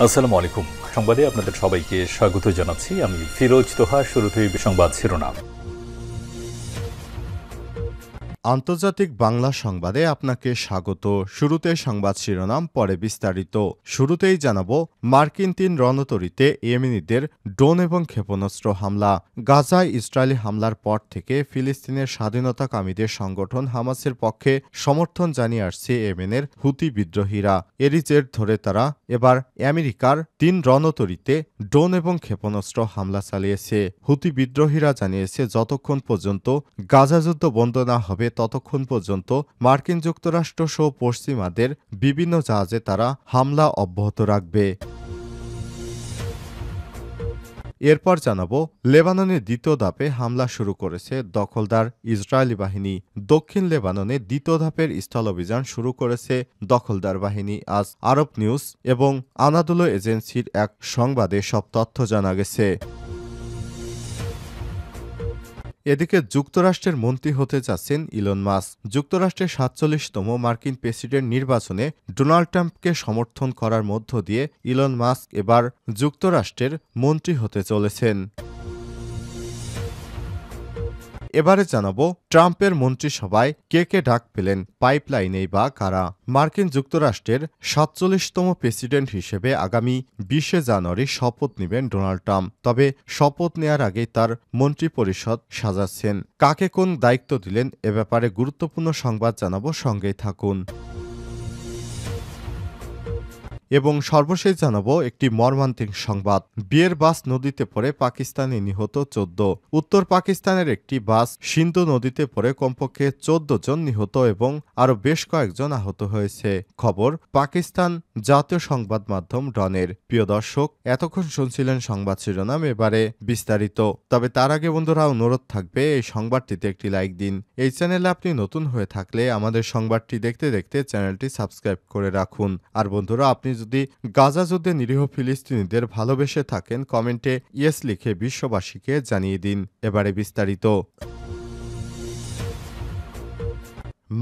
আসসালামু আলাইকুম। সংবাদে আপনাদের সবাইকে স্বাগত জানাচ্ছি। আমি ফিরোজ তোহা। শুরুতেই সংবাদ শিরোনাম। আন্তর্জাতিক বাংলা সংবাদে আপনাকে স্বাগত। শুরুতে সংবাদ শিরোনাম, পরে বিস্তারিত। শুরুতেই জানাব, মার্কিন ৩ রণতরীতে ইয়েমেনিদের ড্রোন এবং ক্ষেপণাস্ত্র হামলা। গাজায় ইসরায়েলি হামলার পর থেকে ফিলিস্তিনের স্বাধীনতাকামীদের সংগঠন হামাসের পক্ষে সমর্থন জানিয়ে আসছে ইয়েমেনের হুতি বিদ্রোহীরা। এরই জের ধরে তারা এবার আমেরিকার ৩ রণতরীতে ড্রোন এবং ক্ষেপণাস্ত্র হামলা চালিয়েছে। হুতি বিদ্রোহীরা জানিয়েছে, যতক্ষণ পর্যন্ত গাজা যুদ্ধ বন্ধ না হবে ততক্ষণ পর্যন্ত মার্কিন যুক্তরাষ্ট্র সহ পশ্চিমাদের বিভিন্ন জাহাজে তারা হামলা অব্যাহত রাখবে। এরপর জানাবো, লেবাননের দ্বিতীয় ধাপে হামলা শুরু করেছে দখলদার ইসরায়েলি বাহিনী। দক্ষিণ লেবাননে দ্বিতীয় ধাপের স্থল অভিযান শুরু করেছে দখলদার বাহিনী। আজ আরব নিউজ এবং আনাদোলো এজেন্সির এক সংবাদে সব তথ্য জানা গেছে। এদিকে যুক্তরাষ্ট্রের মন্ত্রী হতে যাচ্ছেন ইলন মাস্ক। যুক্তরাষ্ট্রের ৪৭তম মার্কিন প্রেসিডেন্ট নির্বাচনে ডোনাল্ড ট্রাম্পকে সমর্থন করার মধ্য দিয়ে ইলন মাস্ক এবার যুক্তরাষ্ট্রের মন্ত্রী হতে চলেছেন। এবারে জানাবো, ট্রাম্পের মন্ত্রিসভায় কে কে ডাক পেলেন, পাইপলাইনেই বা কারা। মার্কিন যুক্তরাষ্ট্রের ৪৭তম প্রেসিডেন্ট হিসেবে আগামী ২০শে জানুয়ারি শপথ নেবেন ডোনাল্ড ট্রাম্প। তবে শপথ নেয়ার আগেই তার মন্ত্রিপরিষদ সাজাচ্ছেন। কাকে কোন দায়িত্ব দিলেন, এ ব্যাপারে গুরুত্বপূর্ণ সংবাদ জানাবো, সঙ্গেই থাকুন। এবং সর্বশেষ জানাবো একটি মর্মান্তিক সংবাদ। বিয়ের বাস নদীতে পড়ে পাকিস্তানে নিহত ১৪। উত্তর পাকিস্তানের একটি বাস সিন্ধু নদীতে পড়ে কমপক্ষে ১৪ জন নিহত এবং আরও বেশ কয়েকজন আহত হয়েছে। খবর পাকিস্তান জাতীয় সংবাদ মাধ্যম ডনের। প্রিয় দর্শক, এতক্ষণ শুনছিলেন সংবাদ শিরোনাম, এবারে বিস্তারিত। তবে তার আগে বন্ধুরা, অনুরোধ থাকবে এই সংবাদটিতে একটি লাইক দিন। এই চ্যানেলে আপনি নতুন হয়ে থাকলে আমাদের সংবাদটি দেখতে দেখতে চ্যানেলটি সাবস্ক্রাইব করে রাখুন। আর বন্ধুরা, আপনি যদি গাজা যুদ্ধে নিরীহ ফিলিস্তিনিদের ভালোবেসে থাকেন, কমেন্টে ইয়েস লিখে বিশ্ববাসীকে জানিয়ে দিন। এবারে বিস্তারিত।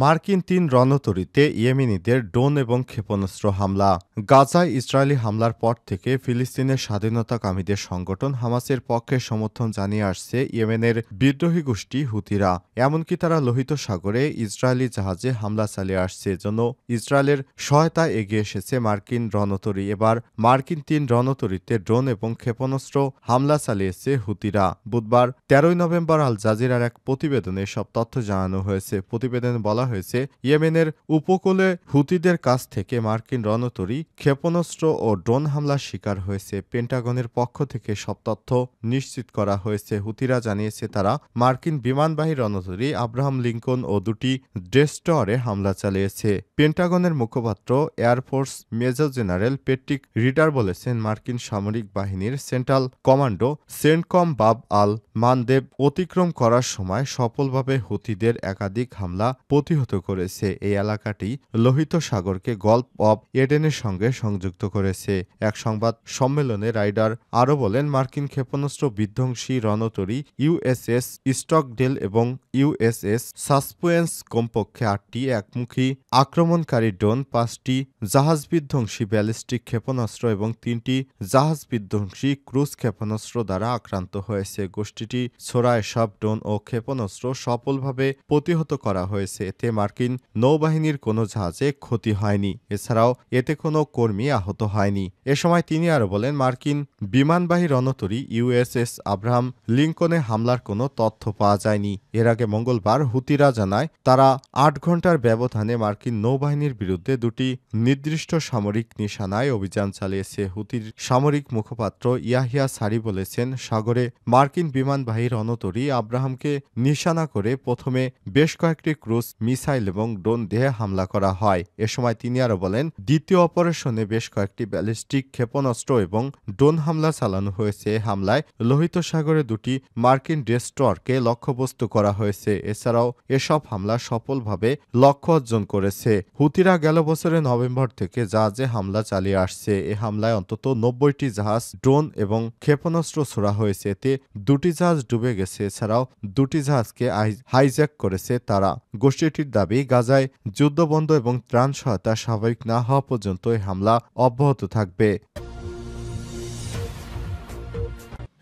মার্কিন ৩ রণতরীতে ইয়েমেনিদের ড্রোন এবং ক্ষেপণাস্ত্র হামলা। গাজায় ইসরায়েলি হামলার পর থেকে ফিলিস্তিনের স্বাধীনতাকামীদের সংগঠন হামাসের পক্ষে সমর্থন জানিয়ে আসছে ইয়েমেনের বিদ্রোহী গোষ্ঠী হুতিরা। এমনকি তারা লোহিত সাগরে ইসরায়েলি জাহাজে হামলা চালিয়ে আসছে। এজন্য ইসরায়েলের সহায়তায় এগিয়ে এসেছে মার্কিন রণতরী। এবার মার্কিন ৩ রণতরীতে ড্রোন এবং ক্ষেপণাস্ত্র হামলা চালিয়েছে হুতিরা। বুধবার ১৩ নভেম্বর আল জাজিরার এক প্রতিবেদনে সব তথ্য জানানো হয়েছে। প্রতিবেদনে বলা হয়েছে, ইয়েমেনের উপকূলে হুতিদের কাছ থেকে মার্কিন রণতরী, ক্ষেপণাস্ত্র ও ড্রোন হামলার শিকার হয়েছে। পেন্টাগনের পক্ষ থেকে সব তথ্য নিশ্চিত করা হয়েছে। হুতিরা জানিয়েছে, তারা মার্কিন বিমানবাহী রণতরী আব্রাহাম লিঙ্কন ও দুটি ডেস্ট্রয়ারে হামলা চালিয়েছে। পেন্টাগনের মুখপাত্র air force major general Patrick reader বলেছেন, মার্কিন সামরিক বাহিনীর সেন্ট্রাল কমান্ডো সেন্টকম বাব আল মানদেব অতিক্রম করার সময় সফলভাবে হুতিদের একাধিক হামলা প্রতিহত করেছে। এই এলাকাটি লোহিত সাগরকে গল্ফ অব এডেনের সঙ্গে সংযুক্ত করেছে। এক সংবাদ সম্মেলনে রাইডার আরও বলেন, মার্কিন ক্ষেপণাস্ত্র বিধ্বংসী রণতরী ইউএসএস স্টকডেল এবং ইউএসএস সাসপেন্স কমপক্ষে ৮টি একমুখী আক্রমণকারী ড্রোন, ৫টি জাহাজ বিধ্বংসী ব্যালিস্টিক ক্ষেপণাস্ত্র এবং ৩টি জাহাজ বিধ্বংসী ক্রুজ ক্ষেপণাস্ত্র দ্বারা আক্রান্ত হয়েছে। গোষ্ঠীটি ছোড়া এসব ড্রোন ও ক্ষেপণাস্ত্র সফলভাবে প্রতিহত করা হয়েছে। এতে মার্কিন নৌবাহিনীর কোনো জাহাজে ক্ষতি হয়নি। এছাড়াও এতে কোনো কর্মী আহত হয়নি। এ সময় তিনি আরও বলেন, মার্কিন বিমানবাহী রণতরী ইউএসএস আব্রাহাম লিঙ্কনে হামলার কোনো তথ্য পাওয়া যায়নি। এর আগে মঙ্গলবার হুতিরা জানায়, তারা ৮ ঘণ্টার ব্যবধানে মার্কিন নৌবাহিনীর বিরুদ্ধে দুটি নির্দিষ্ট সামরিক নিশানায় অভিযান চালিয়েছে। হুতির সামরিক মুখপাত্র ইয়াহিয়া সারি বলেছেন, সাগরে মার্কিন বিমানবাহী রণতরী আব্রাহামকে নিশানা করে প্রথমে বেশ কয়েকটি ক্রুজ মিসাইল এবং ড্রোন দিয়ে হামলা করা হয়। এ সময় তিনি আরও বলেন, দ্বিতীয় অপারেশনে বেশ কয়েকটি ব্যালিস্টিক ক্ষেপণাস্ত্র এবং ড্রোন হামলা চালানো হয়েছে। হামলায় লোহিত সাগরে দুটি মার্কিন ডেস্ট্রয়ারকে লক্ষ্যবস্তু করা হয়েছে। এছাড়াও এসব হামলা সফলভাবে লক্ষ্য অর্জন করেছে। হুতিরা গেল বছরের নভেম্বর থেকে জাহাজে হামলা চালিয়ে আসছে। এ হামলায় অন্তত ৯০টি জাহাজ, ড্রোন এবং ক্ষেপণাস্ত্র ছোড়া হয়েছে। এতে দুটি জাহাজ ডুবে গেছে। এছাড়াও দুটি জাহাজকে হাইজ্যাক করেছে তারা। গোষ্ঠীটির দাবি, গাজায় যুদ্ধবন্ধ এবং ত্রাণ সহায়তা স্বাভাবিক না হওয়া পর্যন্ত এই হামলা অব্যাহত থাকবে।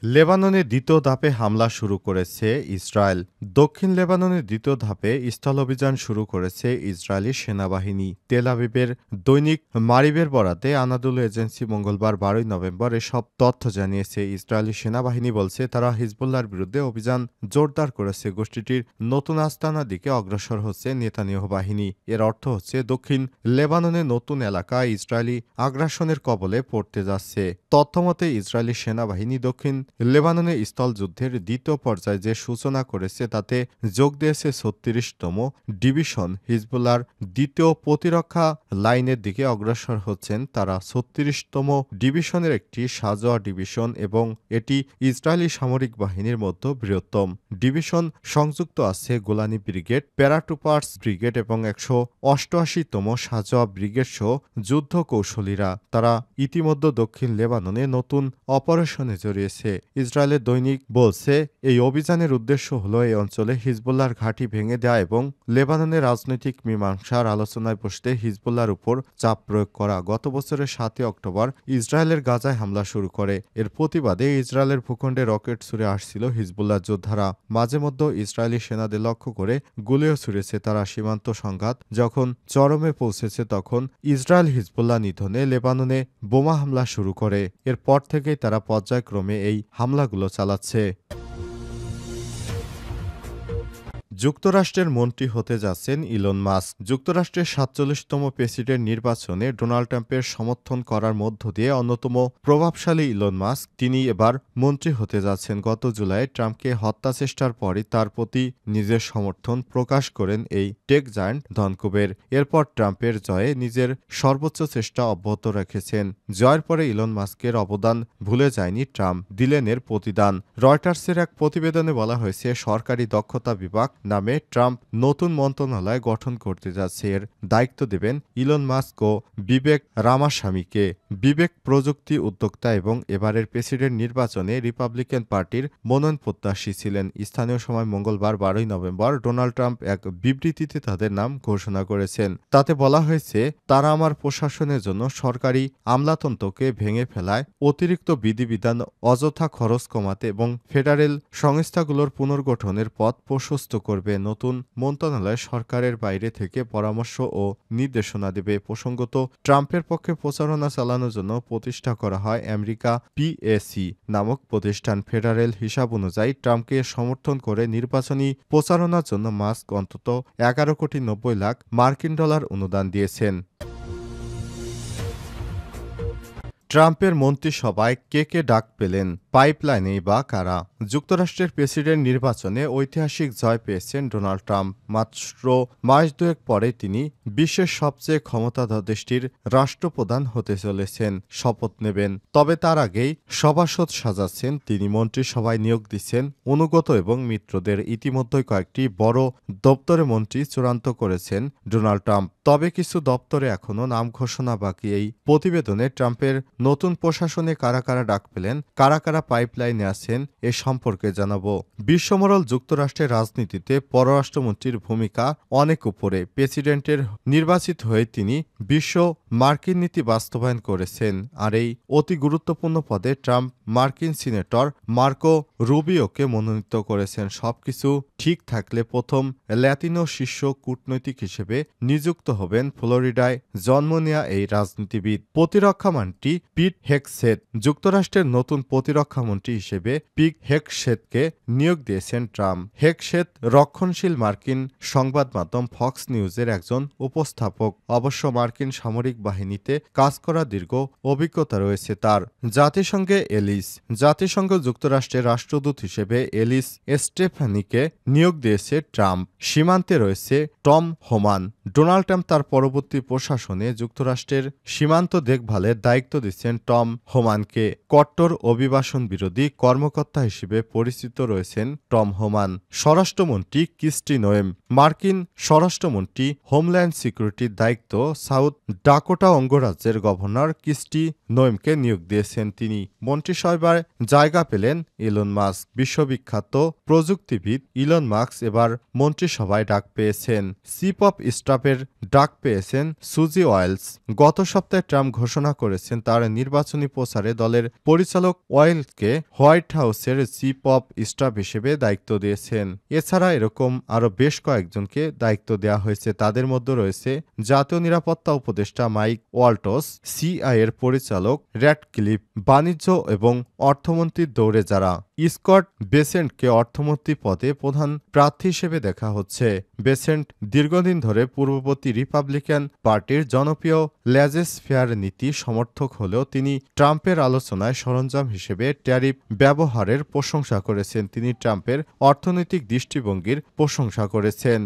লেবাননে দ্বিতীয় ধাপে হামলা শুরু করেছে ইসরায়েল। দক্ষিণ লেবাননের দ্বিতীয় ধাপে স্থল অভিযান শুরু করেছে ইসরায়েলি সেনাবাহিনী। তেল আবিবের দৈনিক মারিবের বরাতে আনাদুলু এজেন্সি মঙ্গলবার ১২ নভেম্বর এসব তথ্য জানিয়েছে। ইসরায়েলি সেনাবাহিনী বলছে তারা হিজবুল্লাহর বিরুদ্ধে অভিযান জোরদার করেছে। গোষ্ঠীটির নতুন আস্তানার দিকে অগ্রসর হচ্ছে নেতানিয়াহু বাহিনী। এর অর্থ হচ্ছে দক্ষিণ লেবাননের নতুন এলাকা ইসরায়েলি আগ্রাসনের কবলে পড়তে যাচ্ছে। তথ্যমতে ইসরায়েলি সেনাবাহিনী দক্ষিণ লেবাননে স্থলযুদ্ধের দ্বিতীয় পর্যায়ে যে সূচনা করেছে তাতে যোগ দিয়েছে ৩৬তম ডিভিশন। হিজবুল্লাহর দ্বিতীয় প্রতিরক্ষা লাইনের দিকে অগ্রসর হচ্ছেন তারা। ৩৬তম ডিভিশনের একটি সাজোয়া ডিভিশন এবং এটি ইসরায়েলি সামরিক বাহিনীর মধ্যে বৃহত্তম ডিভিশন। সংযুক্ত আছে গোলানি ব্রিগেড, প্যারাট্রুপার্স ব্রিগেড এবং ১৮৮তম সাজোয়া ব্রিগেড সহ যুদ্ধ কৌশলীরা। তারা ইতিমধ্যে দক্ষিণ লেবাননে নতুন অপারেশনে জড়িয়েছে। ইসরায়েলের দৈনিক বলছে এই অভিযানের উদ্দেশ্য হল এই অঞ্চলে হিজবুল্লাহর ঘাঁটি ভেঙে দেওয়া এবং লেবাননের রাজনৈতিক মীমাংসার আলোচনায় বসতে হিজবুল্লাহর উপর চাপ প্রয়োগ করা। গত বছরের ৭ অক্টোবর ইসরায়েলের গাজায় হামলা শুরু করে। এর প্রতিবাদে ইসরায়েলের ভূখণ্ডে রকেট ছুড়ে আসছিল হিজবুল্লাহ যোদ্ধারা। মাঝে মধ্যে ইসরায়েলি সেনাদের লক্ষ্য করে গুলিও ছুড়েছে তারা। সীমান্ত সংঘাত যখন চরমে পৌঁছেছে তখন ইসরায়েল হিজবুল্লাহ নিধনে লেবাননে বোমা হামলা শুরু করে। এরপর থেকেই তারা পর্যায়ক্রমে এই হামলাগুলো চালাচ্ছে। যুক্তরাষ্ট্রের মন্ত্রী হতে যাচ্ছেন ইলন মাস্ক। যুক্তরাষ্ট্রের ৪৭তম প্রেসিডেন্ট নির্বাচনে ডোনাল্ড ট্রাম্পের সমর্থন করার মধ্য দিয়ে অন্যতম প্রভাবশালী ইলন মাস্ক তিনি এবার মন্ত্রী হতে যাচ্ছেন। গত জুলাইয়ে ট্রাম্পকে হত্যাচেষ্টার পরই তার প্রতি নিজের সমর্থন প্রকাশ করেন এই টেক জায়ান্ট ধনকুবের। এরপর ট্রাম্পের জয়ে নিজের সর্বোচ্চ চেষ্টা অব্যাহত রেখেছেন। জয়ের পরে ইলন মাস্কের অবদান ভুলে যায়নি ট্রাম্প, দিলেন এর প্রতিদান। রয়টার্সের এক প্রতিবেদনে বলা হয়েছে সরকারি দক্ষতা বিভাগ নামে ট্রাম্প নতুন মন্ত্রণালয় গঠন করতে যাচ্ছে। এর দায়িত্ব দেবেন ইলন মাস্ক ও বিবেক রামাস্বামীকে। বিবেক প্রযুক্তি উদ্যোক্তা এবং এবারের প্রেসিডেন্ট নির্বাচনে রিপাবলিকান পার্টির মনোনয়ন প্রত্যাশী ছিলেন। স্থানীয় সময় মঙ্গলবার ১২ নভেম্বর ডোনাল্ড ট্রাম্প এক বিবৃতিতে তাদের নাম ঘোষণা করেছেন। তাতে বলা হয়েছে তারা আমার প্রশাসনের জন্য সরকারি আমলাতন্ত্রকে ভেঙে ফেলায়, অতিরিক্ত বিধিবিধান, অযথা খরচ কমাতে এবং ফেডারেল সংস্থাগুলোর পুনর্গঠনের পথ প্রশস্ত করবে। নতুন মন্ত্রণালয় সরকারের বাইরে থেকে পরামর্শ ও নির্দেশনা দেবে। প্রসঙ্গত ট্রাম্পের পক্ষে প্রচারণা চালানোর জন্য প্রতিষ্ঠা করা হয় আমেরিকা পিএসি নামক প্রতিষ্ঠান। ফেডারেল হিসাব অনুযায়ী ট্রাম্পকে সমর্থন করে নির্বাচনী প্রচারণার জন্য মাস্ক অন্তত ১১,৯০,০০,০০০ মার্কিন ডলার অনুদান দিয়েছেন। ট্রাম্পের মন্ত্রিসভায় কে কে ডাক পেলেন, পাইপলাইনেই বা কারা? যুক্তরাষ্ট্রের প্রেসিডেন্ট নির্বাচনে ঐতিহাসিক জয় পেয়েছেন ডোনাল্ড ট্রাম্প। মাত্র মাস দুয়েক পরে তিনি বিশ্বের সবচেয়ে ক্ষমতাধর দেশটির রাষ্ট্রপ্রধান হতে চলেছেন, শপথ নেবেন। তবে তার আগেই সভাসদ সাজাচ্ছেন তিনি। মন্ত্রিসভায় নিয়োগ দিচ্ছেন অনুগত এবং মিত্রদের। ইতিমধ্যেই কয়েকটি বড় দপ্তরে মন্ত্রী চূড়ান্ত করেছেন ডোনাল্ড ট্রাম্প। তবে কিছু দপ্তরে এখনও নাম ঘোষণা বাকি। এই প্রতিবেদনে ট্রাম্পের নতুন প্রশাসনে কারা কারা ডাক পেলেন, কারা কারা পাইপলাইনে আছেন এ সম্পর্কে জানাবো। বিশ্বমোড়ল যুক্তরাষ্ট্রের রাজনীতিতে পররাষ্ট্রমন্ত্রীর ভূমিকা অনেক উপরে। প্রেসিডেন্টের নির্বাচিত হয়ে তিনি বিশ্ব মার্কিন নীতি বাস্তবায়ন করেছেন। আর এই অতি গুরুত্বপূর্ণ পদে ট্রাম্প মার্কিন সিনেটর মার্কো রুবিওকে মনোনীত করেছেন। সবকিছু ঠিক থাকলে প্রথম ল্যাতিনো শীর্ষ কূটনৈতিক হিসেবে নিযুক্ত হবেন ফ্লোরিডায় জন্ম নেয়া এই রাজনীতিবিদ। প্রতিরক্ষামন্ত্রী পিট হেগসেথ যুক্তরাষ্ট্রের নতুন প্রতিরক্ষামন্ত্রী হিসেবে পিট হেগসেথকে নিয়োগ দিয়েছেন ট্রাম্প। হেগসেথ রক্ষণশীল মার্কিন সংবাদ মাধ্যম ফক্স নিউজের একজন উপস্থাপক। অবশ্য মার্কিন সামরিক বাহিনীতে কাজ করা দীর্ঘ অভিজ্ঞতা রয়েছে তার। জাতিসংঘ যুক্তরাষ্ট্রের রাষ্ট্রদূত হিসেবে এলিস স্টেফানিকে নিয়োগ দিয়েছে ট্রাম্প। সীমান্তে রয়েছে টম হোমান। ডোনাল্ড ট্রাম্প তার পরবর্তী প্রশাসনে যুক্তরাষ্ট্রের সীমান্ত দেখভালের দায়িত্ব দিচ্ছেন টম হোমানকে। কট্টর অভিবাসন বিরোধী কর্মকর্তা হিসেবে পরিচিত রয়েছেন টম হোমান। স্বরাষ্ট্রমন্ত্রী ক্রিস্টি নোয়েম মার্কিন স্বরাষ্ট্রমন্ত্রী হোমল্যান্ড সিকিউরিটির দায়িত্ব সাউথ ডাকোটা অঙ্গরাজ্যের গভর্নর ক্রিস্টি নোয়েমকে নিয়োগ দিয়েছেন তিনি। মন্ত্রিসভায় জায়গা পেলেন ইলন মাস্ক। বিশ্ববিখ্যাত প্রযুক্তিবিদ ইলন মাস্ক এবার মন্ত্রিসভায় ডাক পেয়েছেন। চিফ অব স্টাফ আপের ডাক পেয়েছেন সুজি ওয়েলস। গত সপ্তাহে ট্রাম্প ঘোষণা করেছেন তার নির্বাচনী প্রচারে দলের পরিচালক ওয়েলসকে হোয়াইট হাউসের চিফ অব স্টাফ হিসেবে দায়িত্ব দিয়েছেন। এছাড়া এরকম আরও বেশ কয়েকজনকে দায়িত্ব দেওয়া হয়েছে। তাদের মধ্যে রয়েছে জাতীয় নিরাপত্তা উপদেষ্টা মাইক ওয়াল্টস, সিআইএর পরিচালক র্যাডক্লিফ, বাণিজ্য এবং অর্থমন্ত্রীর দৌড়ে যারা। স্কট বেসেন্টকে অর্থমন্ত্রী পদে প্রধান প্রার্থী হিসেবে দেখা হচ্ছে। বেসেন্ট দীর্ঘদিন ধরে পূর্ববর্তী রিপাবলিকান পার্টির জনপ্রিয় ল্যাজেস ফেয়ার নীতি সমর্থক হলেও তিনি ট্রাম্পের আলোচনায় সরঞ্জাম হিসেবে ট্যারিফ ব্যবহারের প্রশংসা করেছেন। তিনি ট্রাম্পের অর্থনৈতিক দৃষ্টিভঙ্গির প্রশংসা করেছেন।